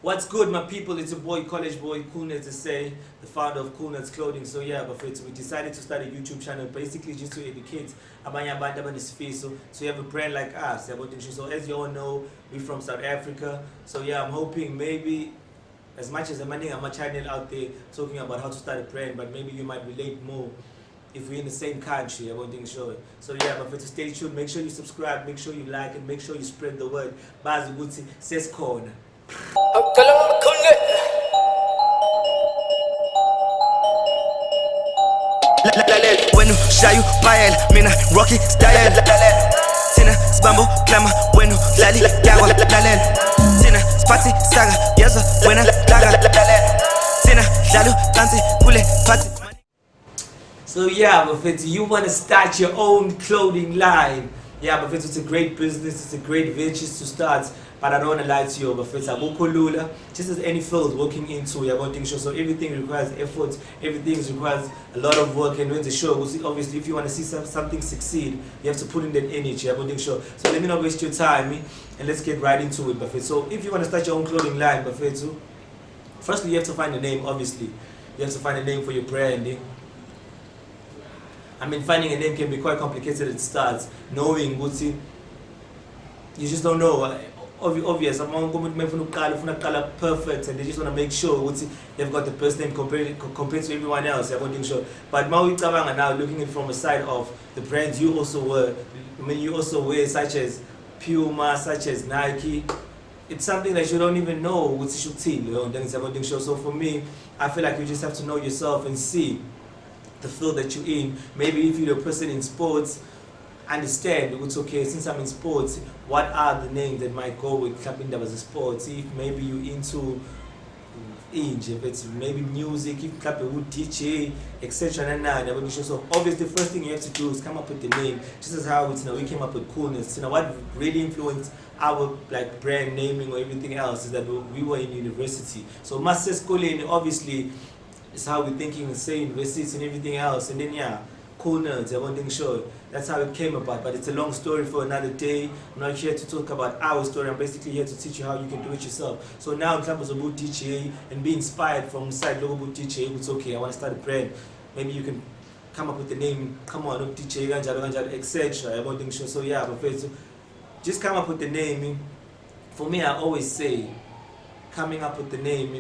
What's good, my people? It's your boy, college boy, KoolNerds to say, the founder of KoolNerds Clothing. So yeah, but we decided to start a YouTube channel basically just to educate abanye abantu abanesifiso. So you have a brand like us. So as you all know, we're from South Africa. So yeah, I'm hoping maybe as much as I'm a channel out there talking about how to start a brand, but maybe you might relate more if we're in the same country. So yeah, but to stay tuned, make sure you subscribe, make sure you like, and make sure you spread the word. Bazi Guti says corner. Wenu shayu bayel mina rocky style Tina spambo klama wenu lali gawa lalel Tina spati saga yaza wena daga Tina lalu tansi kule pati. So yeah, but you want to start your own clothing line. Yeah, but it's a great business, it's a great venture to start. But I don't want to lie to you, but it's a just as any field working into your body show. So everything requires effort, everything requires a lot of work. And when the show, obviously, if you want to see something succeed, you have to put in that energy. Your body show. So let me not waste your time, and let's get right into it, Buffett. So if you want to start your own clothing line, Buffett, firstly you have to find a name. Obviously, you have to find a name for your branding. I mean, finding a name can be quite complicated at the start. Knowing Gucci, you just don't know. Obvious, I'm going to perfect, and they just want to make sure they've got the best name compared to everyone else. But now looking at it from a side of the brands you also wear. I mean, you also wear such as Puma, such as Nike. It's something that you don't even know what's So for me, I feel like you just have to know yourself and see the field that you're in. Maybe if you're a person in sports, understand it's okay, since I'm in sports, what are the names that might go with clapping that was a sport? If maybe you're into if it's maybe music, if clap with DJ, etc. So obviously the first thing you have to do is come up with the name, just as how we came up with KoolNerds. What really influenced our brand naming or everything else is that we were in university. So Master's Calling obviously is how we're thinking, say universities and everything else, and then yeah, KoolNerds, that's how it came about. But it's a long story for another day. I'm not here to talk about our story. I'm basically here to teach you how you can do it yourself. So now in terms of about DJ and be inspired from the side logo about DJ, it's okay, I want to start a brand. Maybe you can come up with the name, come on, DJ, etc. So yeah, but just come up with the name. For me, I always say, coming up with the name,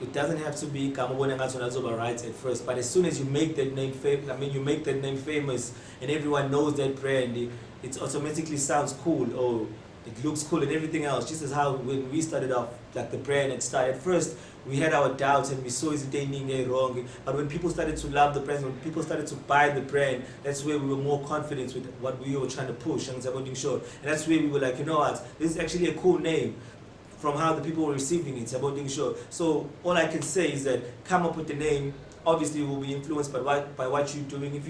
it doesn't have to be right at first, but as soon as you make that name famous, and everyone knows that brand, it automatically sounds cool, or it looks cool and everything else. Just as how when we started off, like the brand had started, at first we had our doubts and we saw is it wrong, but when people started to love the brand, when people started to buy the brand, that's where we were more confident with what we were trying to push, and that's where we were like, you know what, this is actually a cool name. From how the people were receiving it, So all I can say is that come up with the name. Obviously, you will be influenced by what you're doing. If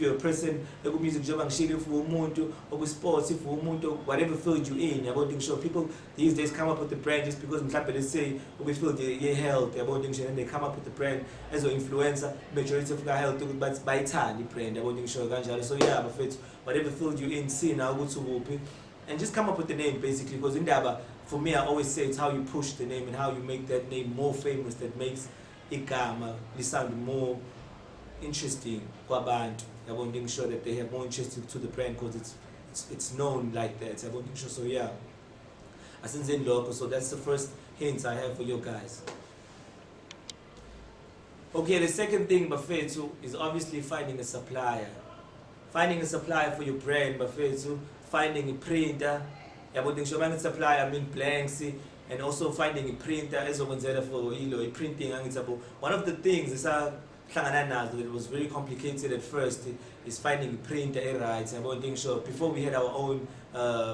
you're a person, music job, or sports, whatever field you're in, people these days come up with the brand just because they say we feel they're health, and they come up with the brand as an influencer. Majority of health, but by time the brand, So yeah, but whatever field you're in, see now go to whoop and just come up with the name basically, because in there. For me, I always say it's how you push the name and how you make that name more famous that makes igama sound more interesting for abantu. I want to make sure that they have more interest to the brand because it's known like that. I want to make sure. So yeah, so that's the first hint I have for you guys. Okay, the second thing, Bafetu, is obviously finding a supplier. Finding a supplier for your brand, Bafetu, finding a printer. Supplier, I mean blanks, and also finding a printer as for printing. One of the things that was very complicated at first is finding a printer, right? Before we had our own,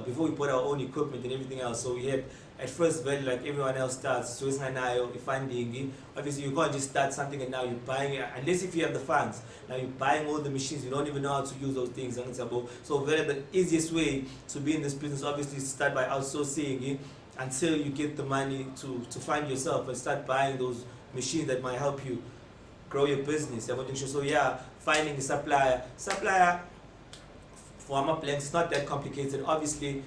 before we bought our own equipment and everything else, so we had at first very like everyone else starts. So it's now finding. Obviously, you can't just start something and now you're buying it unless if you have the funds. Now you're buying all the machines. You don't even know how to use those things. So very the easiest way to be in this business, obviously, is start by outsourcing until you get the money to find yourself and start buying those machines that might help you grow your business. So yeah, finding a supplier. For my plans, it's not that complicated. Obviously,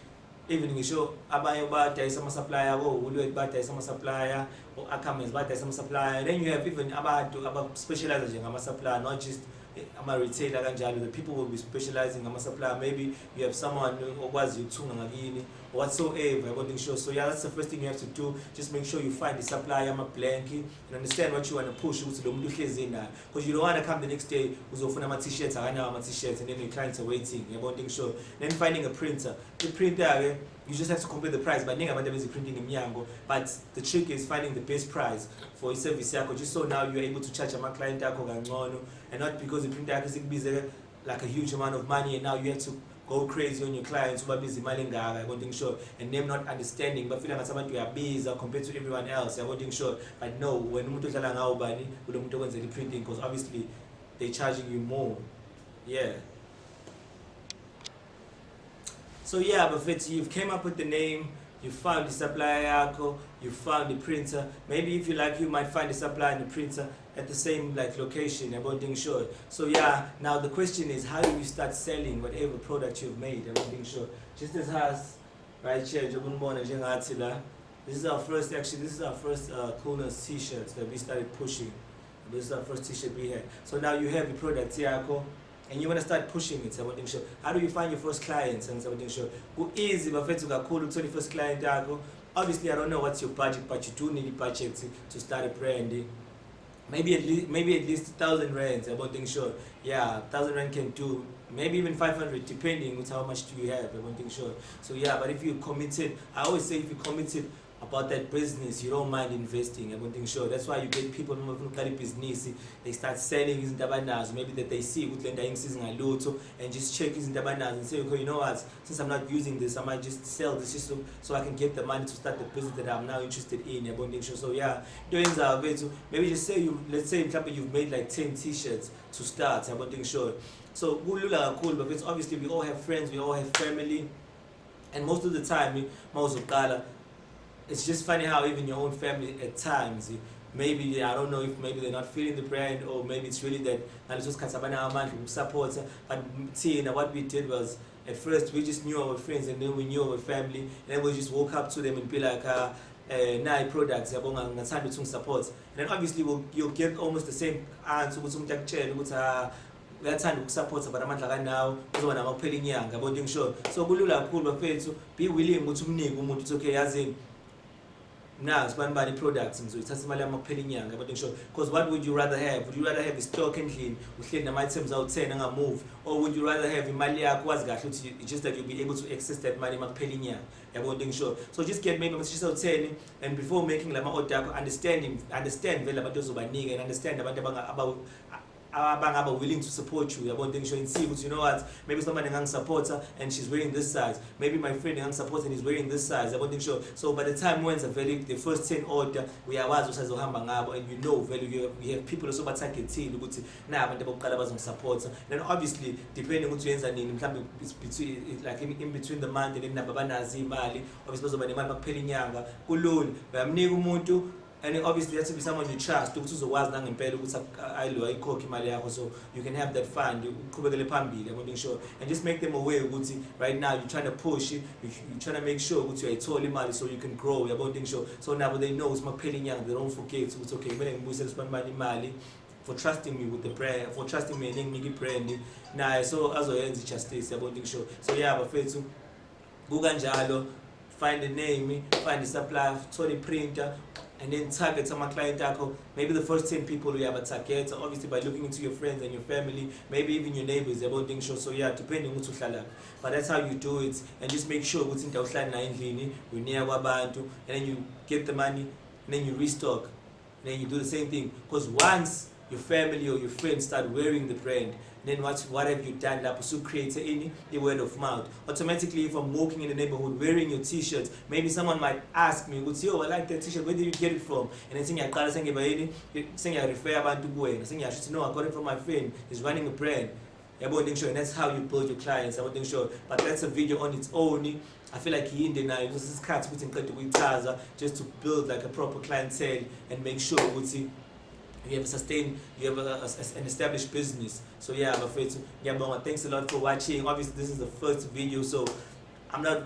even ngisho abanye badayisa ama-supplier ko-Woolworth badayisa ama-supplier, o-Ackermans badayisa ama-supplier. Then you have even abantu aba-specialize nje ngama-supplier, not just ama-retailer kanjalo. The people will be specializing ngama-supplier. Maybe you have someone okwazi ukuthunga ngakini or whatsoever, yabo ngisho. So yeah, that's the first thing you have to do. Just make sure you find the supplier ama-blankie and understand what you want to push ukuthi lo muntu uhlezi nayo, because you don't want to come the next day uzofuna ama-t-shirts, akanawo ama-t-shirts, and then your clients are waiting, yabo ngisho. Then finding a printer. The printer, you just have to compare the price. But abantu abenza printing emnyango, but the trick is finding the best price for a service yakho, just so now you're able to charge ama-client yakho kangcono, and not because the printer yakho isikubize like a huge amount of money and now you have to go crazy on your clients ubabiza imali engaka, yabo ngisho, and them not understanding bafila ngathi abantu uyabiza compared to everyone else, yabo ngisho. But no, when umuntu odlala ngawo bani kulo muntu okwenza i-printing, because obviously they're charging you more. Yeah. So yeah, but you've came up with the name, you found the supplier yako, you found the printer. Maybe if you like, you might find the supplier and the printer at the same like location, about being sure. So yeah, now the question is, how do you start selling whatever product you've made, about being sure? Just as has right here, this is our first KoolNerds t-shirts that we started pushing. This is our first t-shirt we had. So now you have the product yako, and you want to start pushing it, saboding show. How do you find your first clients and saboding show? Who is bafethu kakhulu ukuthola first client yakho? Obviously, I don't know what's your budget, but you do need a budget to start a brand. Maybe at least 1,000 rands, saboding show. Yeah, 1,000 rand can do. Maybe even 500, depending with how much do you have, saboding show. So yeah, but if you committed, I always say if you committed about that business, you don't mind investing, I'm sure. That's why you get people who carry business, they start selling his tabanas, maybe that they see good and just check his tabanas and say, okay, you know what, since I'm not using this, I might just sell this system so I can get the money to start the business that I'm now interested in, I'm sure. So yeah, doing that, maybe just say let's say you've made like 10 t-shirts to start, I'm sure. So cool, but obviously we all have friends, we all have family, and most of the time, it's just funny how even your own family at times, maybe, I don't know if maybe they're not feeling the brand, or maybe it's really that support. But see, what we did was, at first we just knew our friends and then we knew our family, and then we just woke up to them and be like, nine products, support. And then obviously you'll get almost the same answer uyathanda ukusupport but amandla kanawo uzoba namakuphela inyanga, yabo ngisho. So kulula kakhulu bafethu, be willing ukuthi umnike umuntu uthi okay, yazi nazi bani products ngizothatha imali yami kuphela inyanga, yabo ngisho. Because what would you rather have? Would you rather have stock endlini uhleli nama items awu-10 angamove, or would you rather have imali yakho wazi kahle ukuthi it's just that you'll be able to access that money makuphela inyanga, yabo ngisho. So just get maybe just awu-10, and before making lama order yakho, understand vele abantu ozobanika, and understand abantu abangaba willing to support you, yabo ngisho, and see, you know what, maybe somebody support her and she's wearing this size, maybe my friend support and he's wearing this size, yabo ngisho. So by the time when the first 10 order uyawazi usazohamba ngabo, and you know value, we have people also batargeting ukuthi na abantu abokuqala bazongisupport. Then obviously depending ukuthi uyenza nini, mhlawumbe between like in between the month, and then nabo banazi imali, obviously bazoba nemali makuphela inyanga, kulula bayamnika umuntu. And obviously there has to be someone you trust, so you can have that fund, and just make them aware right now you're trying to push it, you're trying to make sure you're totally money so you can grow, so now they know it's my penny young, they don't forget it's okay, for trusting me with the brand, for trusting me and making brand. Nah, so as I end justice about the show. So yeah, but faith to Google, find the name, find the supplier, so the printer, and then target some client tackle. Maybe the first 10 people you have a target, obviously by looking into your friends and your family, maybe even your neighbors, about things. So yeah, depending on what. But that's how you do it, and just make sure what's in the outline we near Wabantu, and then you get the money, and then you restock, and then you do the same thing. Because once your family or your friends start wearing the brand, then what have you done? That also creates a word of mouth. Automatically, if I'm walking in the neighborhood wearing your t-shirts, maybe someone might ask me, "Oh, I like that t-shirt. Where did you get it from?" And then saying I refer about to go in. Saying I should know I got it from my friend. He's running a brand. And that's how you build your clients. But that's a video on its own. I feel like he in the night. This is cats putting just to build like a proper clientele and make sure you have an established business. So yeah, I'm afraid to, thanks a lot for watching. Obviously this is the first video, so I'm not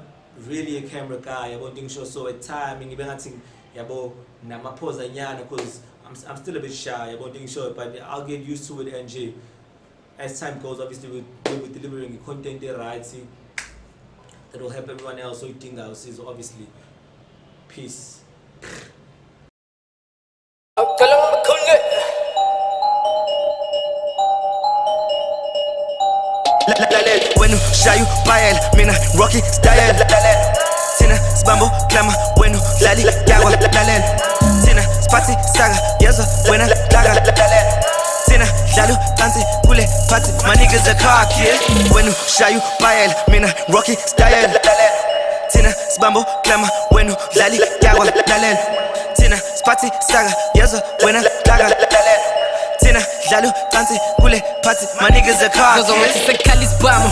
really a camera guy. I won't think so at time ngibe ngathi yabo namaphosa nyana because I'm still a bit shy. I won't think but I'll get used to it and as time goes obviously we're delivering content right that will help everyone else so you think I'll see so obviously peace. When you shy you pile, mina rocky style. Tina spambo clama, bueno lali gawa lalen. Tina spati saga, yeso buena laga. Tina jalu tansi kule party, my niggas a cocky. When you shy you pile, mina rocky style. Tina spambo clama, bueno lali gawa lalen. Tina spati saga, yeso buena laga. Tina jalu tansi kule party, my niggas a cocky.